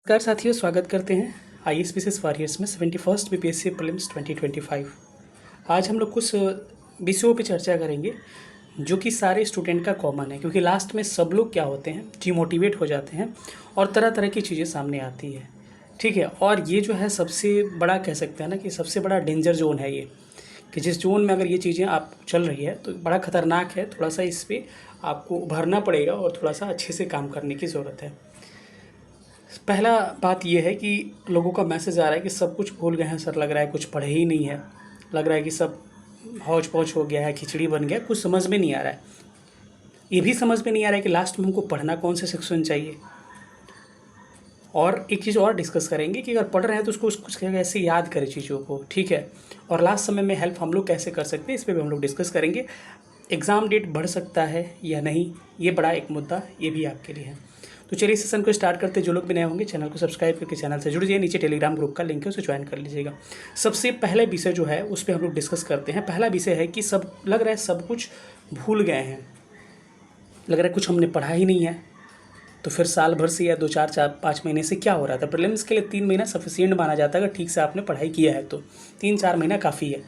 नमस्कार साथियों, स्वागत करते हैं IAS वॉरियर्स में 71st BPSC प्रीलिम्स 2025। आज हम लोग कुछ विषयों पे चर्चा करेंगे जो कि सारे स्टूडेंट का कॉमन है, क्योंकि लास्ट में सब लोग क्या होते हैं, डिमोटिवेट हो जाते हैं और तरह तरह की चीज़ें सामने आती है। ठीक है, और ये जो है सबसे बड़ा कह सकते हैं ना कि सबसे बड़ा डेंजर जोन है ये, कि जिस जोन में अगर ये चीज़ें आप चल रही है तो बड़ा ख़तरनाक है। थोड़ा सा इस पर आपको उभरना पड़ेगा और थोड़ा सा अच्छे से काम करने की ज़रूरत है। पहला बात यह है कि लोगों का मैसेज आ रहा है कि सब कुछ भूल गए हैं सर, लग रहा है कुछ पढ़े ही नहीं है, लग रहा है कि सब हौच पौच हो गया है, खिचड़ी बन गया, कुछ समझ में नहीं आ रहा है। ये भी समझ में नहीं आ रहा है कि लास्ट में हमको पढ़ना कौन से सेक्शन चाहिए। और एक चीज़ और डिस्कस करेंगे कि अगर पढ़ रहे हैं तो उसको कैसे याद करें चीज़ों को। ठीक है, और लास्ट समय में हेल्प हम लोग कैसे कर सकते हैं, इस पर भी हम लोग डिस्कस करेंगे। एग्ज़ाम डेट बढ़ सकता है या नहीं, ये बड़ा एक मुद्दा ये भी आपके लिए है। तो चलिए सेशन को स्टार्ट करते हैं। जो लोग भी नए होंगे चैनल को सब्सक्राइब करके चैनल से जुड़ जाइए। नीचे टेलीग्राम ग्रुप का लिंक है, उसे ज्वाइन कर लीजिएगा। सबसे पहले विषय जो है उस पर हम लोग डिस्कस करते हैं। पहला विषय है कि सब लग रहा है सब कुछ भूल गए हैं, लग रहा है कुछ हमने पढ़ा ही नहीं है। तो फिर साल भर से या 2-4-5 महीने से क्या हो रहा था। प्रीलिम्स के लिए 3 महीना सफिशिएंट माना जाता है, अगर ठीक से आपने पढ़ाई किया है तो 3-4 महीना काफ़ी है।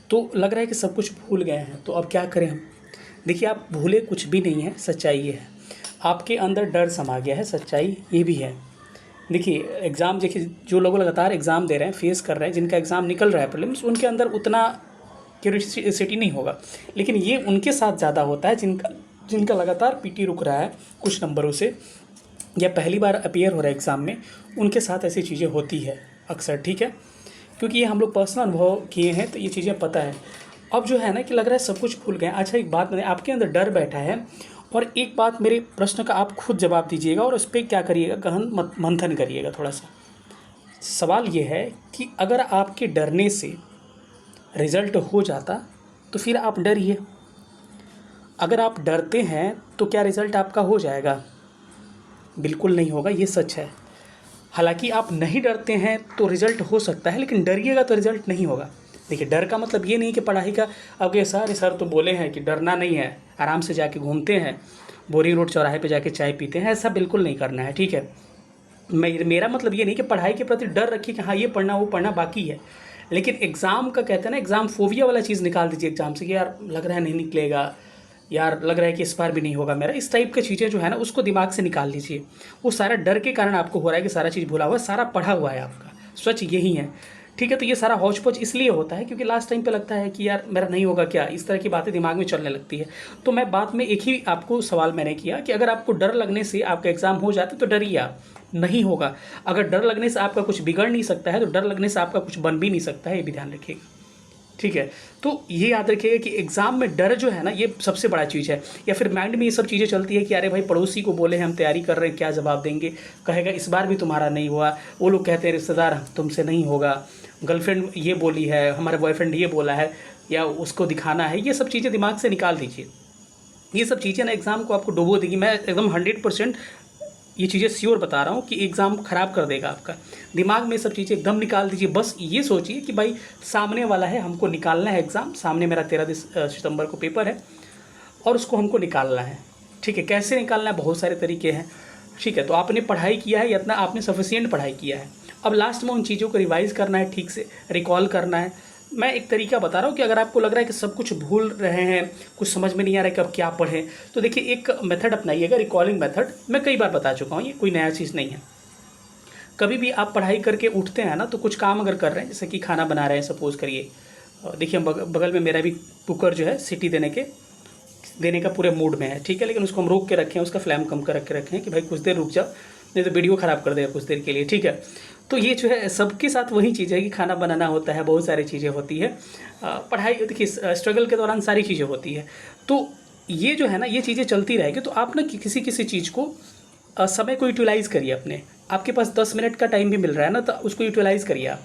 तो लग रहा है कि सब कुछ भूल गए हैं, तो अब क्या करें हम। देखिए, आप भूले कुछ भी नहीं है, सच्चाई ये है, आपके अंदर डर समा गया है, सच्चाई ये भी है। देखिए, एग्ज़ाम देखिए, जो लोग लगातार एग्ज़ाम दे रहे हैं, फेस कर रहे हैं, जिनका एग्ज़ाम निकल रहा है प्रीलिम्स, उनके अंदर उतना क्यूरियोसिटी नहीं होगा। लेकिन ये उनके साथ ज़्यादा होता है जिनका लगातार पीटी रुक रहा है कुछ नंबरों से, या पहली बार अपीयर हो रहा है एग्ज़ाम में, उनके साथ ऐसी चीज़ें होती है अक्सर। ठीक है, क्योंकि ये हम लोग पर्सनल अनुभव किए हैं तो ये चीज़ें पता है। अब जो है ना कि लग रहा है सब कुछ भूल गए। अच्छा, एक बात, मैंने आपके अंदर डर बैठा है, और एक बात, मेरे प्रश्न का आप खुद जवाब दीजिएगा और उस पर क्या करिएगा, गहन मंथन करिएगा थोड़ा सा। सवाल ये है कि अगर आपके डरने से रिज़ल्ट हो जाता तो फिर आप डरिए। अगर आप डरते हैं तो क्या रिज़ल्ट आपका हो जाएगा? बिल्कुल नहीं होगा, ये सच है। हालांकि आप नहीं डरते हैं तो रिज़ल्ट हो सकता है, लेकिन डरिएगा तो रिज़ल्ट नहीं होगा। देखिए, डर का मतलब ये नहीं कि पढ़ाई का, अब ये सर तो बोले हैं कि डरना नहीं है, आराम से जाके घूमते हैं, बोरिंग रोड चौराहे पे जाके चाय पीते हैं, ऐसा बिल्कुल नहीं करना है। ठीक है, मेरा मतलब ये नहीं कि पढ़ाई के प्रति डर रखिए कि हाँ ये पढ़ना वो पढ़ना बाकी है, लेकिन एग्ज़ाम का कहते हैं ना, एग्ज़ाम फोबिया वाला चीज़ निकाल दीजिए एग्ज़ाम से, कि यार लग रहा है नहीं निकलेगा, यार लग रहा है कि इस बार भी नहीं होगा मेरा, इस टाइप की चीज़ें जो है ना उसको दिमाग से निकाल लीजिए। वो सारा डर के कारण आपको हो रहा है कि सारा चीज़ भूला हुआ है, सारा पढ़ा हुआ है आपका, सच यही है। ठीक है, तो ये सारा हौच पौच इसलिए होता है क्योंकि लास्ट टाइम पे लगता है कि यार मेरा नहीं होगा क्या, इस तरह की बातें दिमाग में चलने लगती है। तो मैं बात में एक ही आपको सवाल मैंने किया कि अगर आपको डर लगने से आपका एग्ज़ाम हो जाता तो डरिए आप, नहीं होगा। अगर डर लगने से आपका कुछ बिगड़ नहीं सकता है तो डर लगने से आपका कुछ बन भी नहीं सकता है, ये भी ध्यान रखिएगा। ठीक है, तो ये याद रखिएगा कि एग्ज़ाम में डर जो है ना ये सबसे बड़ा चीज़ है। या फिर माइंड में ये सब चीज़ें चलती है कि अरे भाई पड़ोसी को बोले हम तैयारी कर रहे हैं, क्या जवाब देंगे, कहेगा इस बार भी तुम्हारा नहीं हुआ, वो लोग कहते हैं रिश्तेदार तुमसे नहीं होगा, गर्लफ्रेंड ये बोली है, हमारा बॉयफ्रेंड ये बोला है, या उसको दिखाना है, ये सब चीज़ें दिमाग से निकाल दीजिए। ये सब चीज़ें ना एग्ज़ाम को आपको डुबो देगी। मैं एकदम 100% ये चीज़ें श्योर बता रहा हूँ कि एग्ज़ाम ख़राब कर देगा आपका। दिमाग में सब चीज़ें एकदम निकाल दीजिए। बस ये सोचिए कि भाई सामने वाला है, हमको निकालना है एग्ज़ाम, सामने मेरा 13 सितंबर को पेपर है और उसको हमको निकालना है। ठीक है, कैसे निकालना है, बहुत सारे तरीके हैं। ठीक है, तो आपने पढ़ाई किया है, इतना आपने सफिशिएंट पढ़ाई किया है, अब लास्ट में उन चीज़ों को रिवाइज़ करना है, ठीक से रिकॉल करना है। मैं एक तरीका बता रहा हूँ कि अगर आपको लग रहा है कि सब कुछ भूल रहे हैं, कुछ समझ में नहीं आ रहा है कि अब क्या पढ़ें, तो देखिए एक मेथड अपनाइएगा, रिकॉलिंग मेथड। मैं कई बार बता चुका हूँ, ये कोई नया चीज़ नहीं है। कभी भी आप पढ़ाई करके उठते हैं ना, तो कुछ काम अगर कर रहे हैं, जैसे कि खाना बना रहे हैं सपोज़ करिए, देखिए बगल में मेरा भी कुकर जो है सीटी देने का पूरे मूड में है। ठीक है, लेकिन उसको हम रोक के रखें, उसका फ्लेम कम कर के रखें कि भाई कुछ देर रुक जाओ, नहीं तो वीडियो ख़राब कर देगा कुछ देर के लिए। ठीक है, तो ये जो है सबके साथ वही चीज़ है कि खाना बनाना होता है, बहुत सारी चीज़ें होती है, पढ़ाई देखिए स्ट्रगल के दौरान सारी चीज़ें होती है। तो ये जो है ना ये चीज़ें चलती रहेगी। तो आप ना किसी चीज़ को समय को यूटिलाइज़ करिए अपने, आपके पास 10 मिनट का टाइम भी मिल रहा है ना, तो उसको यूटिलाइज़ करिए आप।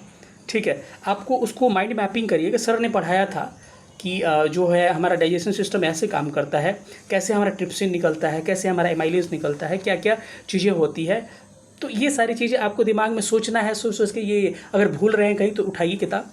ठीक है, आपको उसको माइंड मैपिंग करिए कि सर ने पढ़ाया था कि जो है हमारा डाइजेशन सिस्टम ऐसे काम करता है, कैसे हमारा ट्रिप्सिन निकलता है, कैसे हमारा एमाइलेज निकलता है, क्या क्या चीज़ें होती है। तो ये सारी चीज़ें आपको दिमाग में सोचना है, सोच के ये अगर भूल रहे हैं कहीं तो उठाइए किताब,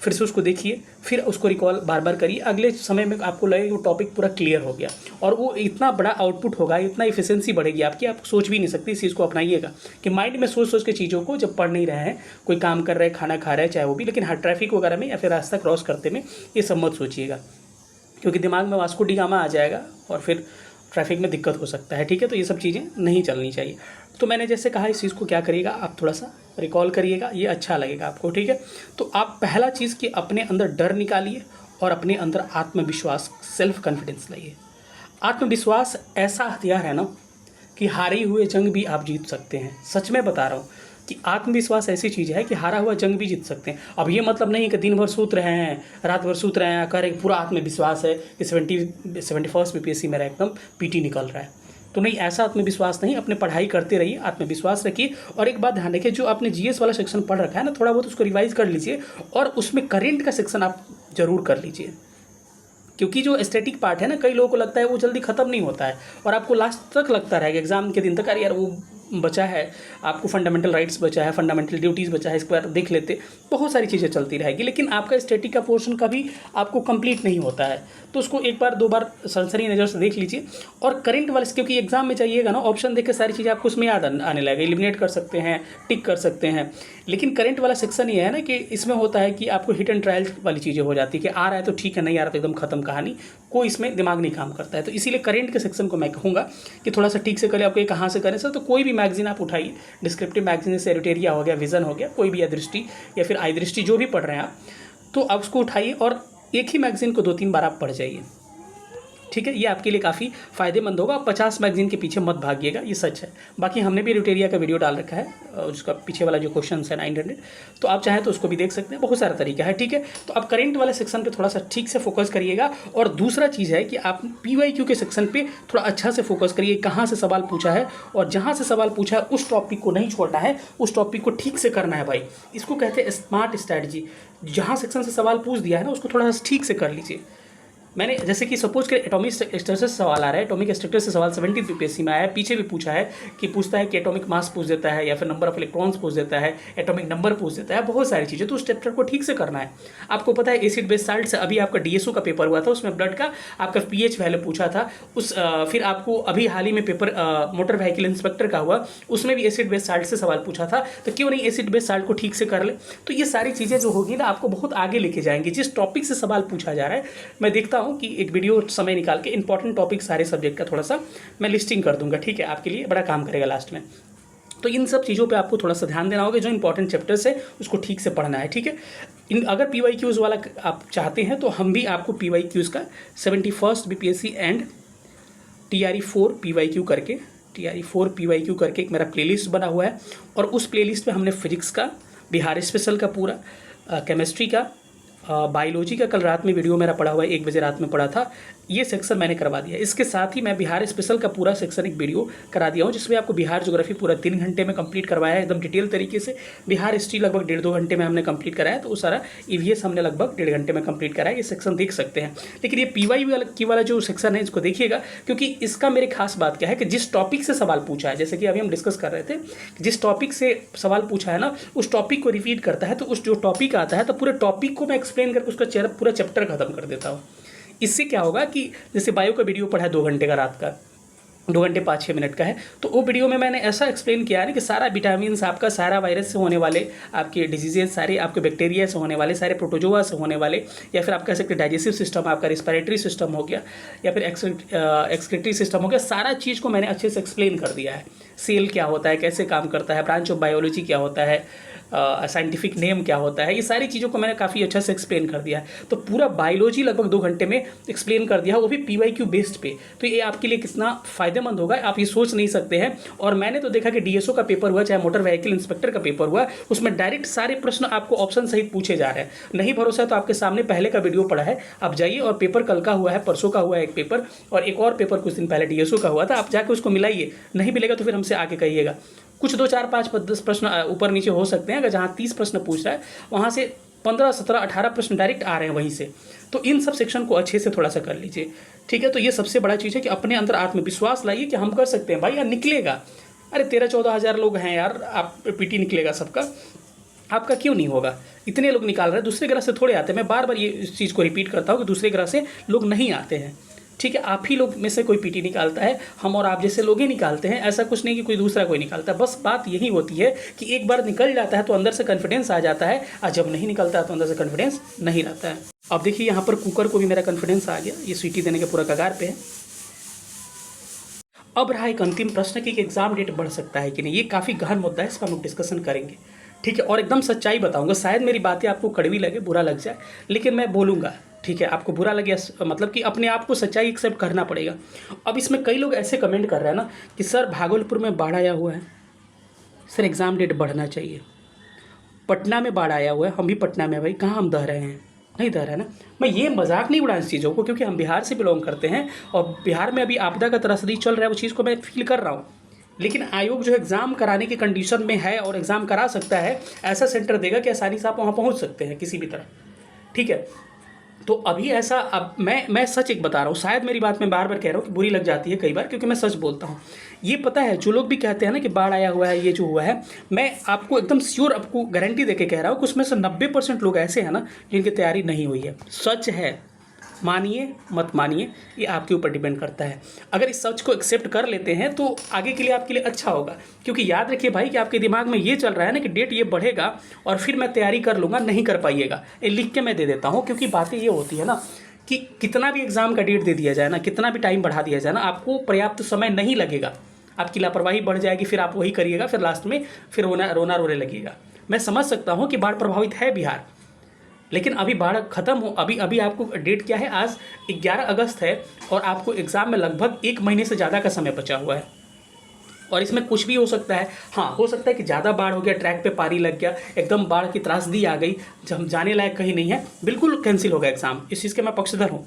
फिर से उसको देखिए, फिर उसको रिकॉल बार बार करिए। अगले समय में आपको लगेगा वो टॉपिक पूरा क्लियर हो गया और वो इतना बड़ा आउटपुट होगा, इतना इफिशिएंसी बढ़ेगी आपकी, आप सोच भी नहीं सकते। इस चीज़ को अपनाइएगा कि माइंड में सोच सोच के चीज़ों को, जब पढ़ नहीं रहे हैं, कोई काम कर रहे हैं, खाना खा रहे हैं, चाहे वो भी, लेकिन हाँ ट्रैफिक वगैरह में या फिर रास्ता क्रॉस करते में ये सब मत सोचिएगा, क्योंकि दिमाग में वास्को डी गामा आ जाएगा और फिर ट्रैफिक में दिक्कत हो सकता है। ठीक है, तो ये सब चीज़ें नहीं चलनी चाहिए। तो मैंने जैसे कहा, इस चीज़ को क्या करिएगा, आप थोड़ा सा रिकॉल करिएगा, ये अच्छा लगेगा आपको। ठीक है, तो आप पहला चीज़ कि अपने अंदर डर निकालिए और अपने अंदर आत्मविश्वास, सेल्फ कॉन्फिडेंस लाइए। आत्मविश्वास ऐसा हथियार है ना कि हारे हुए जंग भी आप जीत सकते हैं। सच में बता रहा हूँ कि आत्मविश्वास ऐसी चीज़ है कि हारा हुआ जंग भी जीत सकते हैं। अब ये मतलब नहीं कि दिन भर सूत रहे हैं, रात भर सूत रहे हैं, कर एक पूरा आत्मविश्वास है कि 71 बीपीएससी मेरा एकदम पीटी निकल रहा है, तो नहीं, ऐसा आत्मविश्वास नहीं। अपने पढ़ाई करते रहिए, आत्मविश्वास रखिए। और एक बात ध्यान रखिए, जो आपने जीएस वाला सेक्शन पढ़ रखा है ना, थोड़ा बहुत उसको रिवाइज कर लीजिए और उसमें करेंट का सेक्शन आप जरूर कर लीजिए, क्योंकि जो एस्थेटिक पार्ट है ना, कई लोगों को लगता है वो जल्दी ख़त्म नहीं होता है और आपको लास्ट तक लगता रहेगा एग्जाम के दिन तक, अरे यार वो बचा है, आपको फंडामेंटल राइट्स बचा है, फंडामेंटल ड्यूटीज़ बचा है, इसको यार देख लेते, बहुत सारी चीज़ें चलती रहेगी, लेकिन आपका स्टैटिक का पोर्शन कभी आपको कंप्लीट नहीं होता है। तो उसको एक बार दो बार सरसरी नज़र से देख लीजिए। और करंट वाले, क्योंकि एग्जाम में चाहिएगा ना, ऑप्शन देख के सारी चीज़ें आपको उसमें याद आने लगेगा, एलिमिनेट कर सकते हैं, टिक कर सकते हैं। लेकिन करंट वाला सेक्शन ये है ना कि इसमें होता है कि आपको हिट एंड ट्रायल वाली चीज़ें हो जाती है कि आ रहा है तो ठीक है, नहीं आ रहा तो एकदम खत्म कहानी, कोई इसमें दिमाग नहीं काम करता है। तो इसीलिए करंट के सेक्शन को मैं कहूँगा कि थोड़ा सा ठीक से करें। आपको ये कहाँ से करें सर, तो कोई भी मैगजीन आप उठाइए, डिस्क्रिप्टिव मैगजीन से एडिटोरिया हो गया, विजन हो गया, कोई भी, या दृष्टि या फिर आई दृष्टि, जो भी पढ़ रहे हैं आप, तो आप उसको उठाइए और एक ही मैगजीन को 2-3 बार आप पढ़ जाइए। ठीक है, ये आपके लिए काफ़ी फ़ायदेमंद होगा। 50 मैगजीन के पीछे मत भागिएगा, ये सच है। बाकी हमने भी एडिटोरिया का वीडियो डाल रखा है, उसका पीछे वाला जो क्वेश्चन है 900, तो आप चाहें तो उसको भी देख सकते हैं, बहुत सारा तरीका है। ठीक है, तो आप करंट वाले सेक्शन पे थोड़ा सा ठीक से फोकस करिएगा। और दूसरा चीज़ है कि आप PYQ के सेक्शन पे थोड़ा अच्छा से फोकस करिए, कहाँ से सवाल पूछा है, और जहाँ से सवाल पूछा है उस टॉपिक को नहीं छोड़ना है, उस टॉपिक को ठीक से करना है भाई। इसको कहते हैं स्मार्ट स्ट्रैटेजी। जहाँ सेक्शन से सवाल पूछ दिया है ना, उसको थोड़ा सा ठीक से कर लीजिए। मैंने जैसे कि सपोज कर एटॉमिक स्ट्रक्चर से सवाल आ रहा है, एटॉमिक स्ट्रक्चर से सवाल 70 बीपीएससी में आया है, पीछे भी पूछा है कि पूछता है कि एटॉमिक मास पूछ देता है या फिर नंबर ऑफ इलेक्ट्रॉन्स पूछ देता है, एटॉमिक नंबर पूछ देता है, बहुत सारी चीज़ें, तो उस चैप्टर को ठीक से करना है। आपको पता है एसिड बेस साल्ट से अभी आपका DSO का पेपर हुआ था, उसमें ब्लड का आपका pH वैल्यू पूछा था। फिर आपको अभी हाल ही में पेपर मोटर व्हीकल इंस्पेक्टर का हुआ, उसमें भी एसिड बेस साल्ट से सवाल पूछा था, तो क्यों नहीं एसिड बेस साल्ट को ठीक से कर ले। तो ये सारी चीज़ें जो होगी ना, आपको बहुत आगे लेके जाएंगी। जिस टॉपिक से सवाल पूछा जा रहा है, मैं देखता हूँ कि एक वीडियो समय निकाल के इंपॉर्टेंट टॉपिक सारे सब्जेक्ट का थोड़ा सा मैं लिस्टिंग कर दूंगा। ठीक है, आपके लिए बड़ा काम करेगा लास्ट में। तो इन सब चीज़ों पे आपको थोड़ा सा ध्यान देना होगा, जो इंपॉर्टेंट चैप्टर्स है उसको ठीक से पढ़ना है। ठीक है, अगर PYQs वाला आप चाहते हैं तो हम भी आपको PYQs का 71st BPSC and TRE4 PYQ करके, TRE4 PYQ करके एक मेरा प्लेलिस्ट बना हुआ है, और उस प्लेलिस्ट में हमने फिजिक्स का, बिहार स्पेशल का पूरा, केमिस्ट्री का, बायोलॉजी का कल रात में वीडियो मेरा पड़ा हुआ है, 1 बजे रात में पड़ा था, ये सेक्शन मैंने करवा दिया। इसके साथ ही मैं बिहार स्पेशल का पूरा सेक्शन एक वीडियो करा दिया हूँ, जिसमें आपको बिहार ज्योग्राफी पूरा 3 घंटे में कंप्लीट करवाया है, एकदम डिटेल तरीके से। बिहार हिस्ट्री लगभग 1.5-2 घंटे में हमने कंप्लीट कराया, तो वो सारा EVS हमने लगभग 1.5 घंटे में कंप्लीट कराया। ये सेक्शन देख सकते हैं। लेकिन ये PYQ वाला जो सेक्शन है, इसको देखिएगा, क्योंकि इसका मेरे खास बात क्या है कि जिस टॉपिक से सवाल पूछा है, जैसे कि अभी हम डिस्कस कर रहे थे, जिस टॉपिक से सवाल पूछा है ना, उस टॉपिक को रिपीट करता है, तो उस जो टॉपिक आता है, तो पूरे टॉपिक को मैं एक्सप्लेन करके उसका पूरा चैप्टर खत्म कर देता हूँ। इससे क्या होगा कि जैसे बायो का वीडियो पढ़ा है 2 घंटे का, रात का 2 घंटे 5-6 मिनट का है, तो वो वीडियो में मैंने ऐसा एक्सप्लेन किया है कि सारा विटामिन आपका, सारा वायरस से होने वाले आपके डिजीजेस, सारे आपके बैक्टीरिया से होने वाले, सारे प्रोटोजोआ से होने वाले, या फिर आप कह सकते डाइजेस्टिव सिस्टम, आपका रिस्पिरेटरी सिस्टम हो गया, या फिर एक्सक्रीटरी सिस्टम हो गया, सारा चीज़ को मैंने अच्छे से एक्सप्लेन कर दिया है। सेल क्या होता है, कैसे काम करता है, ब्रांच ऑफ बायोलॉजी क्या होता है, साइंटिफिक नेम क्या होता है, ये सारी चीज़ों को मैंने काफ़ी अच्छा से एक्सप्लेन कर दिया है। तो पूरा बायोलॉजी लगभग 2 घंटे में एक्सप्लेन कर दिया, वो भी PYQ बेस्ड पे। तो ये आपके लिए कितना फ़ायदेमंद होगा, आप ये सोच नहीं सकते हैं। और मैंने तो देखा कि DSO का पेपर हुआ, चाहे मोटर व्हीकल इंस्पेक्टर का पेपर हुआ, उसमें डायरेक्ट सारे प्रश्न आपको ऑप्शन सहित पूछे जा रहे हैं। नहीं भरोसा है तो आपके सामने पहले का वीडियो पड़ा है, आप जाइए। और पेपर कल का हुआ है, परसों का हुआ है एक पेपर, और एक और पेपर कुछ दिन पहले DSO का हुआ था, आप जाके उसको मिलाइए। नहीं मिलेगा तो फिर हमसे आके कहिएगा। कुछ 2, 4, 5, 10 प्रश्न ऊपर नीचे हो सकते हैं। अगर जहाँ 30 प्रश्न पूछ रहा है, वहाँ से 15, 17, 18 प्रश्न डायरेक्ट आ रहे हैं वहीं से। तो इन सब सेक्शन को अच्छे से थोड़ा सा कर लीजिए। ठीक है, तो ये सबसे बड़ा चीज़ है कि अपने अंदर आत्मविश्वास लाइए कि हम कर सकते हैं भाई, यार निकलेगा। अरे 13-14 हज़ार लोग हैं यार, आप PT निकलेगा सबका। आपका क्यों नहीं होगा? इतने लोग निकाल रहे हैं, दूसरे ग्रह से थोड़े आते हैं। मैं बार बार ये इस चीज़ को रिपीट करता हूँ कि दूसरे ग्रह से लोग नहीं आते हैं, ठीक है। आप ही लोग में से कोई पीटी निकालता है, हम और आप जैसे लोग ही निकालते हैं, ऐसा कुछ नहीं कि कोई दूसरा कोई निकालता है। बस बात यही होती है कि एक बार निकल जाता है तो अंदर से कॉन्फिडेंस आ जाता है, और जब नहीं निकलता है तो अंदर से कॉन्फिडेंस नहीं रहता है। अब देखिए यहाँ पर कुकर को भी मेरा कॉन्फिडेंस आ गया, ये सीटी देने के पूरा कगार पे है। अब रहा एक अंतिम प्रश्न कि एग्जाम डेट बढ़ सकता है कि नहीं। ये काफ़ी गहन मुद्दा है, इस पर हम लोग डिस्कशन करेंगे, ठीक है। और एकदम सच्चाई बताऊंगा, शायद मेरी बातें आपको कड़वी लगे, बुरा लग जाए, लेकिन मैं बोलूँगा, ठीक है। आपको बुरा लगे मतलब कि अपने आप को सच्चाई एक्सेप्ट करना पड़ेगा। अब इसमें कई लोग ऐसे कमेंट कर रहे हैं ना कि सर भागलपुर में बाढ़ आया हुआ है, सर एग्ज़ाम डेट बढ़ना चाहिए। पटना में बाढ़ आया हुआ है, हम भी पटना में, भाई कहाँ हम दह रहे हैं? नहीं दह रहा है ना। मैं ये मजाक नहीं उड़ा इस चीज़ों को, क्योंकि हम बिहार से बिलोंग करते हैं और बिहार में अभी आपदा का त्रसदी चल रहा है, वो चीज़ को मैं फील कर रहा हूँ। लेकिन आयोग जो एग्ज़ाम कराने की कंडीशन में है और एग्ज़ाम करा सकता है, ऐसा सेंटर देगा कि आसानी से आप वहाँ पहुँच सकते हैं किसी भी तरह, ठीक है। तो अभी ऐसा, अब मैं सच एक बता रहा हूँ, शायद मेरी बात मैं बार बार कह रहा हूँ कि बुरी लग जाती है कई बार, क्योंकि मैं सच बोलता हूँ। ये पता है, जो लोग भी कहते हैं ना कि बाढ़ आया हुआ है, ये जो हुआ है, मैं आपको एकदम श्योर, आपको गारंटी देके कह रहा हूँ कि उसमें से 90% लोग ऐसे हैं ना जिनकी तैयारी नहीं हुई है। सच है, मानिए मत मानिए, ये आपके ऊपर डिपेंड करता है। अगर इस सच को एक्सेप्ट कर लेते हैं तो आगे के लिए आपके लिए अच्छा होगा, क्योंकि याद रखिए भाई कि आपके दिमाग में ये चल रहा है ना कि डेट ये बढ़ेगा और फिर मैं तैयारी कर लूँगा, नहीं कर पाइएगा। ये लिख के मैं दे देता हूँ, क्योंकि बातें ये होती है ना कि कितना भी एग्ज़ाम का डेट दे दिया जाए ना, कितना भी टाइम बढ़ा दिया जाए ना, आपको पर्याप्त समय नहीं लगेगा, आपकी लापरवाही बढ़ जाएगी, फिर आप वही करिएगा, फिर लास्ट में फिर रोने लगिएगा। मैं समझ सकता हूँ कि बाढ़ प्रभावित है बिहार, लेकिन अभी बाढ़ खत्म हो, अभी आपको डेट क्या है, आज 11 अगस्त है और आपको एग्ज़ाम में लगभग 1 महीने से ज़्यादा का समय बचा हुआ है। और इसमें कुछ भी हो सकता है। हाँ, हो सकता है कि ज़्यादा बाढ़ हो गया, ट्रैक पे पानी लग गया, एकदम बाढ़ की त्रासदी आ गई, जब जाने लायक कहीं नहीं है, बिल्कुल कैंसिल हो गया एग्ज़ाम, इस चीज़ के मैं पक्षधर हूँ।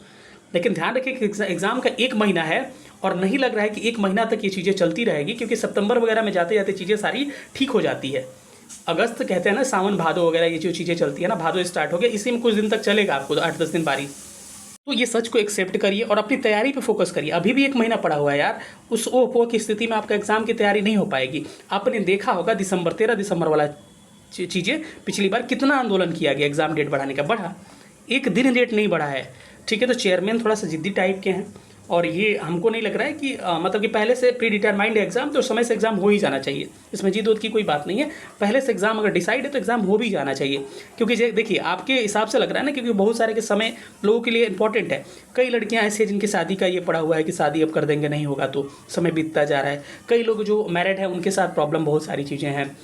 लेकिन ध्यान रखिए कि एग्ज़ाम का 1 महीना है और नहीं लग रहा है कि 1 महीना तक ये चीज़ें चलती रहेगी, क्योंकि सितंबर वगैरह में जाते जाते चीज़ें सारी ठीक हो जाती है। अगस्त कहते हैं ना, सावन भादो वगैरह ये जो चीज़ें चलती है ना, भादो स्टार्ट हो गया, इसी में कुछ दिन तक चलेगा आपको, 8-10 दिन बारिश। तो ये सच को एक्सेप्ट करिए और अपनी तैयारी पे फोकस करिए। अभी भी 1 महीना पड़ा हुआ है यार, उस ओपो की स्थिति में आपका एग्जाम की तैयारी नहीं हो पाएगी। आपने देखा होगा 13 दिसंबर वाला चीज़ें, पिछली बार कितना आंदोलन किया गया एग्जाम डेट बढ़ाने का, बढ़ा, एक दिन डेट नहीं बढ़ा है, ठीक है। तो चेयरमैन थोड़ा सा जिद्दी टाइप के हैं और ये हमको नहीं लग रहा है कि मतलब कि पहले से प्री डिटरमाइंड एग्जाम, तो समय से एग्जाम हो ही जाना चाहिए, इसमें जिद उद की कोई बात नहीं है। पहले से एग्जाम अगर डिसाइड है तो एग्जाम हो भी जाना चाहिए, क्योंकि देखिए आपके हिसाब से लग रहा है ना, क्योंकि बहुत सारे के समय लोगों के लिए इंपॉर्टेंट है। कई लड़कियां ऐसी हैं जिनकी शादी का ये पड़ा हुआ है कि शादी अब कर देंगे, नहीं होगा तो समय बीतता जा रहा है। कई लोग जो मैरिड हैं उनके साथ प्रॉब्लम, बहुत सारी चीज़ें हैं,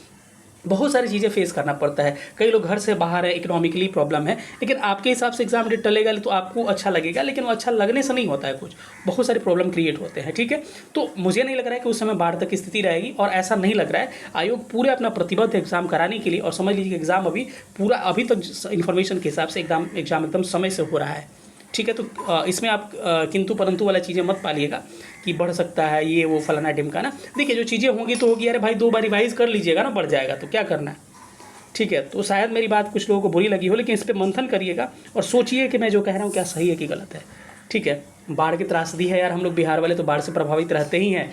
बहुत सारी चीज़ें फेस करना पड़ता है। कई लोग घर से बाहर है, इकोनॉमिकली प्रॉब्लम है। लेकिन आपके हिसाब से एग्जाम डेट टलेगा तो आपको अच्छा लगेगा, लेकिन वो अच्छा लगने से नहीं होता है, कुछ बहुत सारे प्रॉब्लम क्रिएट होते हैं, ठीक है। तो मुझे नहीं लग रहा है कि उस समय बाढ़ तक की स्थिति रहेगी, और ऐसा नहीं लग रहा है। आयोग पूरे अपना प्रतिबद्ध एग्जाम कराने के लिए, और समझ लीजिए एग्जाम अभी पूरा, अभी तक इन्फॉर्मेशन के हिसाब से एग्जाम एकदम समय से हो रहा है, ठीक है। तो इसमें आप किंतु परंतु वाला चीज़ें मत पालिएगा कि बढ़ सकता है ये वो फलाना ढिमका। देखिए जो चीज़ें होंगी तो होगी, अरे भाई 2 बार रिवाइज कर लीजिएगा ना, बढ़ जाएगा तो क्या करना है, ठीक है। तो शायद मेरी बात कुछ लोगों को बुरी लगी हो, लेकिन इस पर मंथन करिएगा और सोचिए कि मैं जो कह रहा हूँ क्या सही है कि गलत है, ठीक है। बाढ़ की त्रासदी है यार, हम लोग बिहार वाले तो बाढ़ से प्रभावित रहते ही हैं।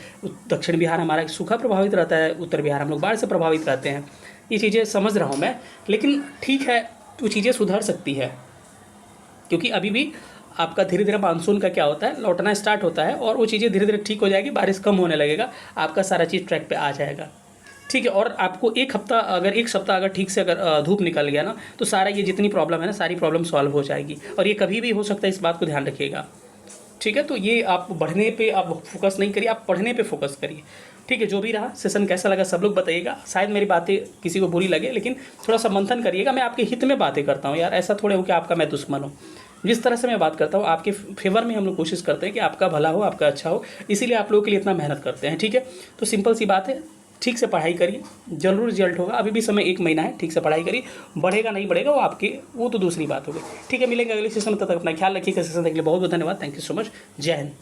दक्षिण बिहार हमारा सूखा प्रभावित रहता है, उत्तर बिहार हम लोग बाढ़ से प्रभावित रहते हैं। ये चीज़ें समझ रहा हूँ मैं, लेकिन ठीक है, वो चीज़ें सुधर सकती है, क्योंकि अभी भी आपका धीरे धीरे मानसून का क्या होता है, लौटना स्टार्ट होता है और वो चीज़ें धीरे धीरे ठीक हो जाएगी, बारिश कम होने लगेगा, आपका सारा चीज़ ट्रैक पे आ जाएगा, ठीक है। और आपको एक सप्ताह अगर ठीक से अगर धूप निकल गया ना, तो सारा ये जितनी प्रॉब्लम है ना, सारी प्रॉब्लम सॉल्व हो जाएगी, और ये कभी भी हो सकता है, इस बात को ध्यान रखिएगा, ठीक है। तो ये आप बढ़ने पे आप फोकस नहीं करिए, आप पढ़ने पे फोकस करिए, ठीक है। जो भी रहा सेशन कैसा लगा सब लोग बताइएगा। शायद मेरी बातें किसी को बुरी लगे, लेकिन थोड़ा सा मंथन करिएगा। मैं आपके हित में बातें करता हूँ यार, ऐसा थोड़े हो कि आपका मैं दुश्मन हूँ। जिस तरह से मैं बात करता हूँ आपके फेवर में हम लोग कोशिश करते हैं कि आपका भला हो, आपका अच्छा हो, इसीलिए आप लोगों के लिए इतना मेहनत करते हैं, ठीक है। तो सिंपल सी बात है, ठीक से पढ़ाई करिए, जरूर रिजल्ट होगा। अभी भी समय 1 महीना है, ठीक से पढ़ाई करिए। बढ़ेगा नहीं बढ़ेगा वो तो दूसरी बात हो गई, ठीक है। मिलेंगे अगले सेशन में, तब तक अपना ख्याल रखिएगा। सेशन देखने के लिए बहुत बहुत धन्यवाद। Thank you so much. जय हिंद।